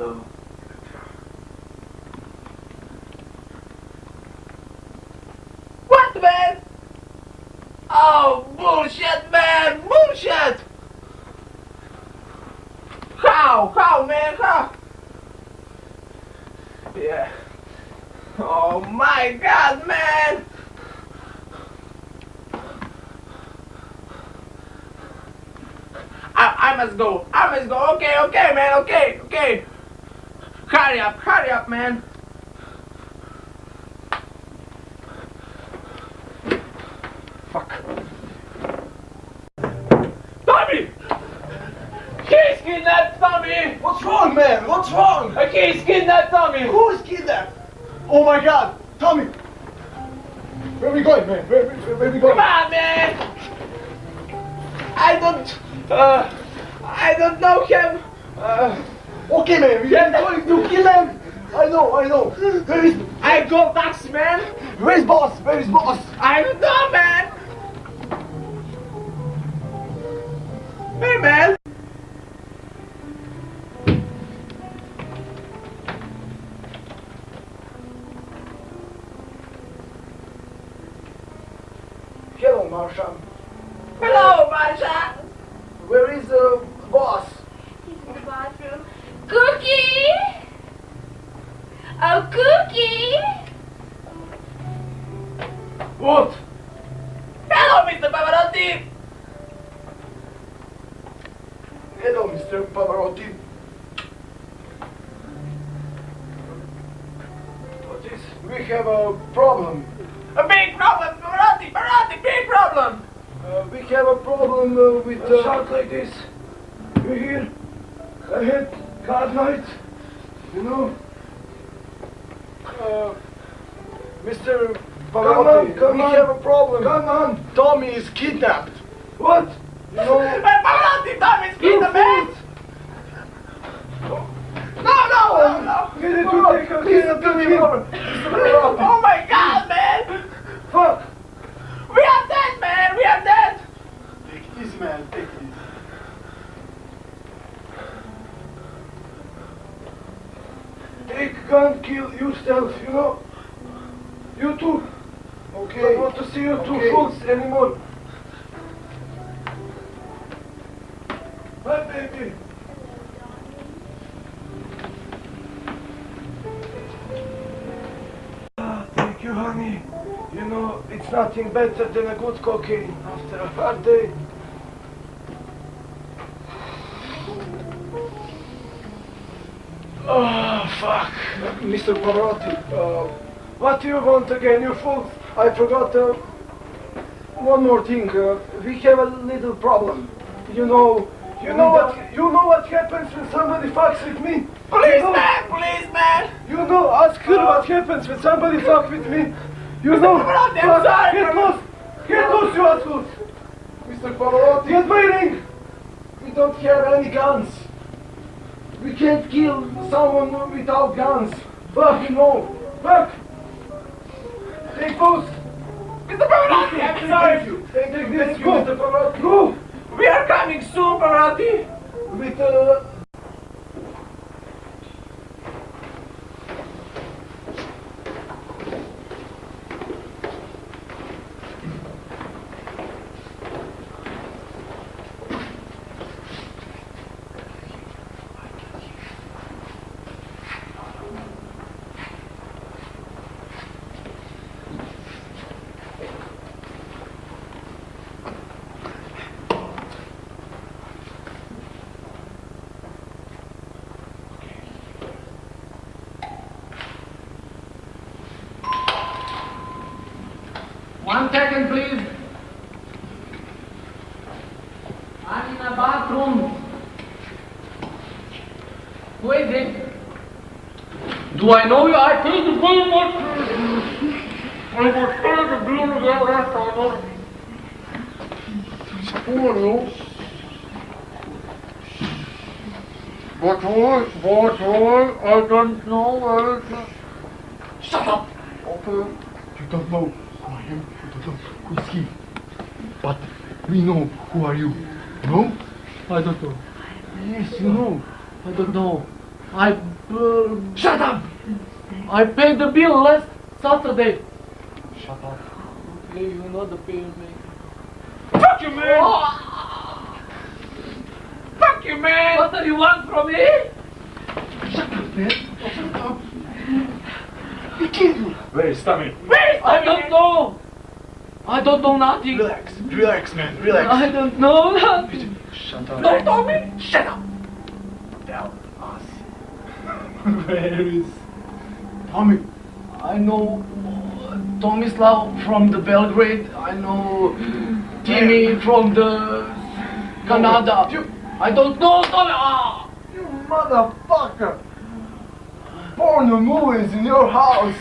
Nenadu. What, man? Oh, bullshit, man! Bullshit! How, man? How? Yeah. Oh my God, man! I must go. I must go. Okay, man. Okay. Hurry up, man. Fuck. Tommy! He's kidnapped, Tommy! What's wrong, man? What's wrong? He's kidnapped, Tommy! Who is kidnapped? Oh my God, Tommy! Where are we going, man? Where are we going? Come on, man! I don't know him. Okay, man, we are going to kill him. I know. Where is? I call taxi, man. Where is boss? I don't know, man. Hey, man. Hello, Marsha. Hello, Masha. Where is the boss? He's in the bathroom. Cookie! Oh, Cookie! What? Hello, Mr. Pavarotti. Hello, Mr. Pavarotti. What is? We have a problem. A big problem, Pavarotti, big problem. We have a problem with a shot like this. You hear? I had card night, you know. Mr. Pavarotti, we have a problem. Come on, Tommy is kidnapped. What? You know? Pavarotti, Tommy's kidnapped, man. No. Get it to take a kidnap to me over. Mr. Pavarotti. Oh my God, man. Fuck. We are dead, man. We are dead. Take it easy, man. Take it easy. You can't kill yourself, you know. You too. Okay. I don't want to see you two fools anymore. Bye, baby. Thank you, honey. You know, it's nothing better than a good cocaine after a hard day. Oh, fuck. Mr. Pavarotti, what do you want again, you fools? I forgot one more thing. We have a little problem. You know what happens when somebody fucks with me? Policeman. You know, ask her what happens when somebody fucks with me. You know. Pavarotti, I'm sorry. Get loose, you assholes. Mr. Pavarotti, get my ring. We don't have any guns. We can't kill someone without guns. Fuck, you know. Fuck. Take those. Mr. Pavarotti, I'm sorry. Take this, go. Mr. Pavarotti. Go. We are coming soon, Pavarotti. With One second, please. I'm in a bathroom. Who is it? Do I know you? I think it's very much. I was trying to be in the last time. Who are you? But why? I don't know where it is. Shut up! Okay. You don't know who I am. You don't know who is he. But we know who are you. No? I don't know. Yes, you know. I don't know. Shut up! I paid the bill last Saturday. Shut up. Okay, you know the bill, man. Fuck you, man! Fuck you, man! What do you want from me? Shut up, man! Shut up! He killed you! Where is Tommy? Where is Tommy? I don't know. I don't know nothing. Relax, relax, man, relax. I don't know nothing. Shut up. No, Tommy! Shut up! Tell us. Where is Tommy? I know Tomislav from the Belgrade. I know Timmy from the Canada. I don't know Tommy. Ah! You motherfucker! Porn movies in your house!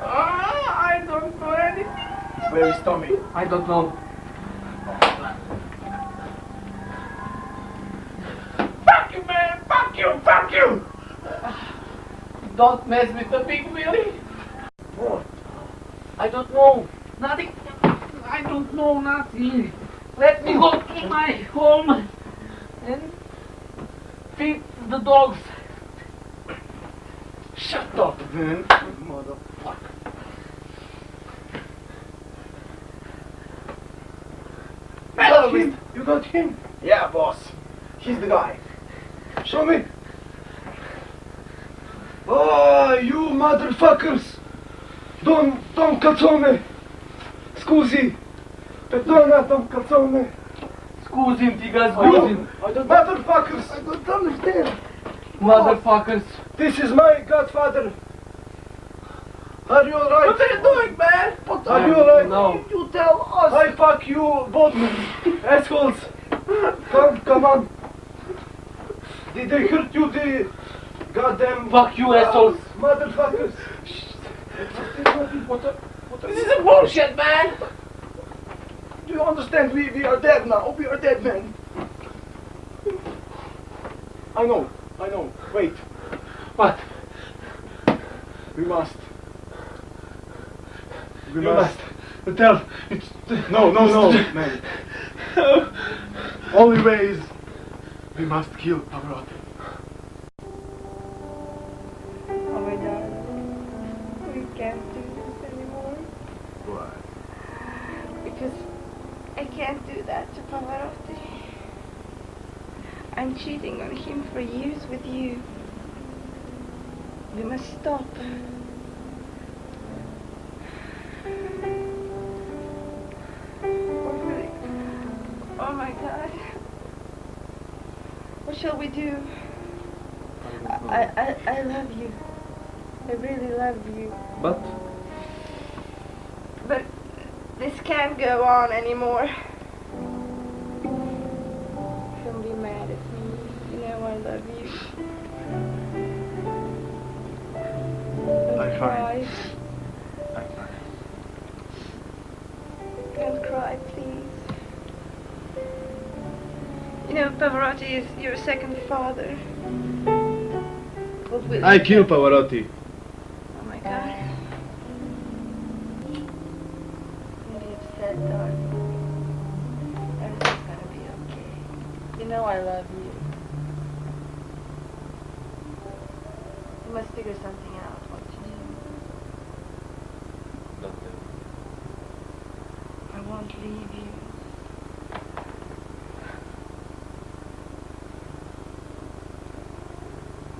I don't know anything. Where is Tommy? I don't know. Fuck you, man! Fuck you! Fuck you! Don't mess with the big Willie. What? I don't know nothing. I don't know nothing. Let me go to my home and feed the dogs. Shut up, man. Motherfucker. You got him? Yeah, boss. He's the guy. Show me. Oh, you motherfuckers! Don't calzone! Scusi! Perdona, don't calzone! Scuzim, tiga, Scuzim! Motherfuckers! I don't understand! Motherfuckers. This is my godfather! Are you alright? What are you doing, man? Are you alright? No. You tell us. I fuck you both, assholes! Come on! Did they hurt you, the goddamn... Fuck you, assholes. Motherfuckers! This is a bullshit, man. Do you understand? We are dead now. We are dead, man. I know. Wait. What? We must. Tell. No, man. Only way is we must kill Pavarotti. Oh my God. We can't do this anymore. Why? Because I can't do that to Pavarotti. I'm cheating on him for years with you. We must stop. Oh my God. What shall we do? I love you. I really love you. But But this can't go on anymore. Don't be mad at me. You know I love you. Don't I'm cry. fine. Don't cry, please. You know, Pavarotti is your second father. What will I you kill do? Pavarotti. Oh my God. Don't be upset, darling. Everything's gonna be okay. You know I love you. You must figure something out, what to do. I won't leave you.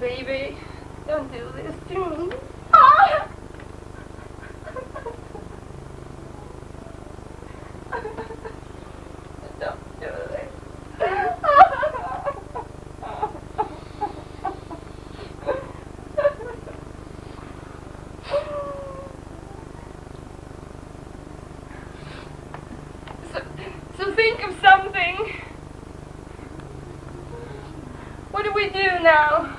Baby, don't do this to me. Ah! Don't do this. So think of something. What do we do now?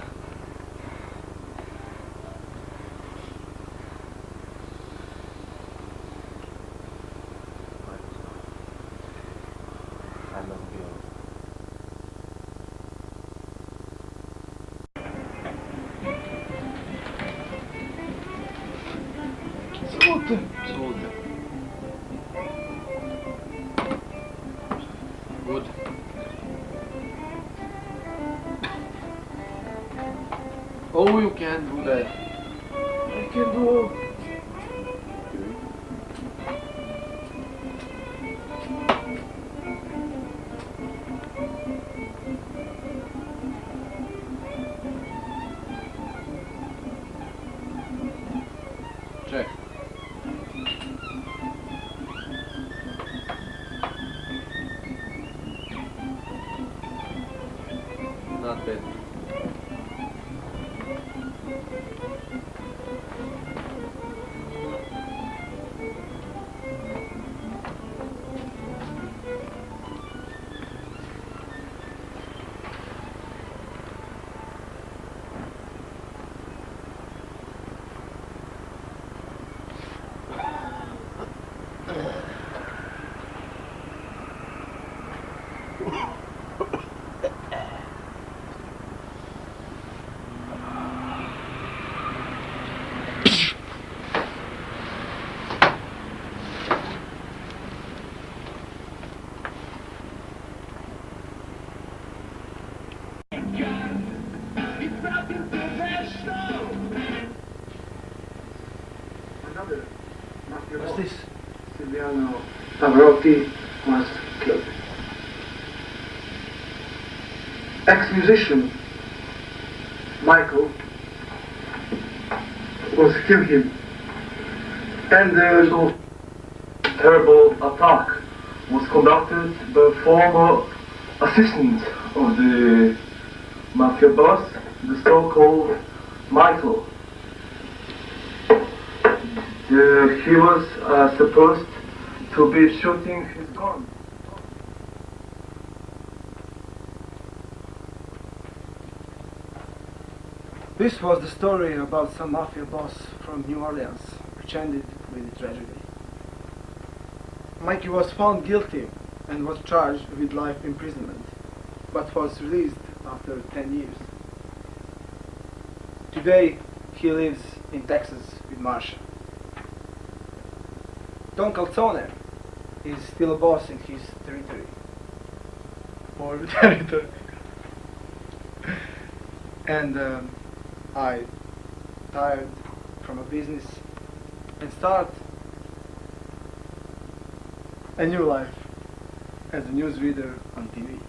Salute. good. Oh, you can't do that. I can do. Check. Not bad. Another What's this? Pavarotti was killed. Ex-musician Michael was killed him. And the terrible attack was conducted by a former assistant of the mafia boss, the so-called Michael. He was supposed to be shooting his gun. This was the story about some mafia boss from New Orleans, which ended with a tragedy. Mikey was found guilty and was charged with life imprisonment, but was released after 10 years. Today, he lives in Texas with Marsha. Don Calzone is still a boss in his territory. Or territory. And I, tired from a business, and start a new life as a newsreader on TV.